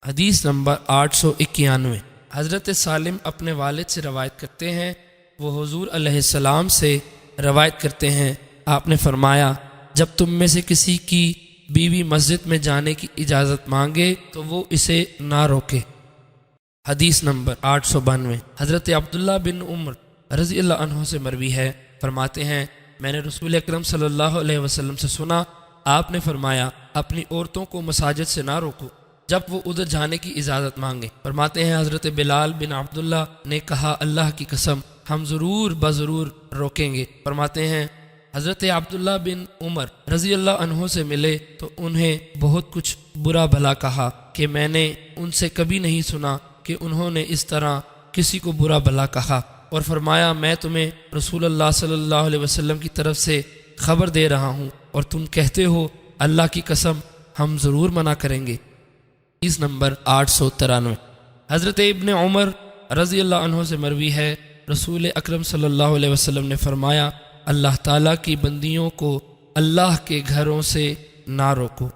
حدیث نمبر 891۔ حضرت سالم اپنے والد سے روایت کرتے ہیں، وہ حضور علیہ السلام سے روایت کرتے ہیں، آپ نے فرمایا جب تم میں سے کسی کی بیوی مسجد میں جانے کی اجازت مانگے تو وہ اسے نہ روکے۔ حدیث نمبر 892۔ حضرت عبداللہ بن عمر رضی اللہ عنہ سے مروی ہے، فرماتے ہیں میں نے رسول اکرم صلی اللہ علیہ وسلم سے سنا، آپ نے فرمایا اپنی عورتوں کو مساجد سے نہ روکو جب وہ ادھر جانے کی اجازت مانگے۔ فرماتے ہیں حضرت بلال بن عبداللہ نے کہا اللہ کی قسم ہم ضرور بضرور روکیں گے۔ فرماتے ہیں حضرت عبداللہ بن عمر رضی اللہ عنہ سے ملے تو انہیں بہت کچھ برا بھلا کہا کہ میں نے ان سے کبھی نہیں سنا کہ انہوں نے اس طرح کسی کو برا بھلا کہا، اور فرمایا میں تمہیں رسول اللہ صلی اللہ علیہ وسلم کی طرف سے خبر دے رہا ہوں اور تم کہتے ہو اللہ کی قسم ہم ضرور منع کریں گے۔ حدیث نمبر 893۔ حضرت ابن عمر رضی اللہ عنہ سے مروی ہے، رسول اکرم صلی اللہ علیہ وسلم نے فرمایا اللہ تعالیٰ کی بندیوں کو اللہ کے گھروں سے نہ روکو۔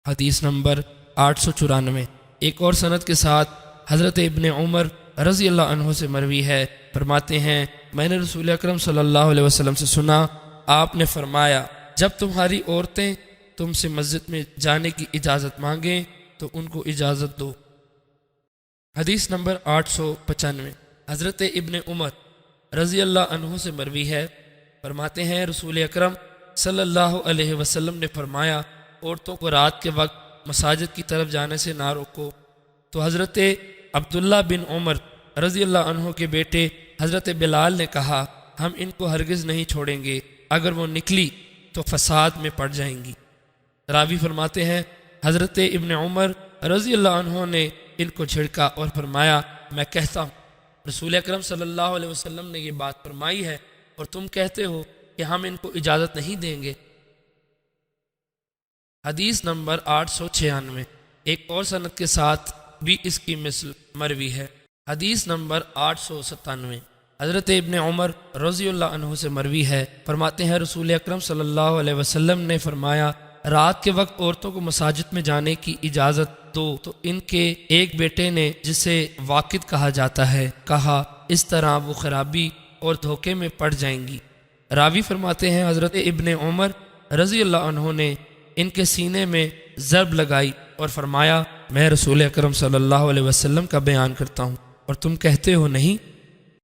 حدیث نمبر 894۔ ایک اور سند کے ساتھ حضرت ابن عمر رضی اللہ عنہ سے مروی ہے، فرماتے ہیں میں نے رسول اکرم صلی اللہ علیہ وسلم سے سنا، آپ نے فرمایا جب تمہاری عورتیں تم سے مسجد میں جانے کی اجازت مانگیں تو ان کو اجازت دو۔ حدیث نمبر 895۔ حضرت ابن عمر رضی اللہ عنہ سے مروی ہے، فرماتے ہیں رسول اکرم صلی اللہ علیہ وسلم نے فرمایا عورتوں کو رات کے وقت مساجد کی طرف جانے سے نہ روکو۔ تو حضرت عبداللہ بن عمر رضی اللہ عنہ کے بیٹے حضرت بلال نے کہا ہم ان کو ہرگز نہیں چھوڑیں گے، اگر وہ نکلی تو فساد میں پڑ جائیں گی۔ راوی فرماتے ہیں حضرت ابن عمر رضی اللہ عنہ نے ان کو جھڑکا اور فرمایا میں کہتا ہوں رسول اکرم صلی اللہ علیہ وسلم نے یہ بات فرمائی ہے اور تم کہتے ہو کہ ہم ان کو اجازت نہیں دیں گے۔ حدیث نمبر 896۔ ایک اور سند کے ساتھ بھی اس کی مثل مروی ہے۔ حدیث نمبر 897۔ حضرت ابن عمر رضی اللہ عنہ سے مروی ہے، فرماتے ہیں رسول اکرم صلی اللہ علیہ وسلم نے فرمایا رات کے وقت عورتوں کو مساجد میں جانے کی اجازت دو، تو ان کے ایک بیٹے نے جسے واقد کہا جاتا ہے کہا اس طرح وہ خرابی اور دھوکے میں پڑ جائیں گی۔ راوی فرماتے ہیں حضرت ابن عمر رضی اللہ عنہ نے ان کے سینے میں ضرب لگائی اور فرمایا میں رسول اکرم صلی اللہ علیہ وسلم کا بیان کرتا ہوں اور تم کہتے ہو نہیں۔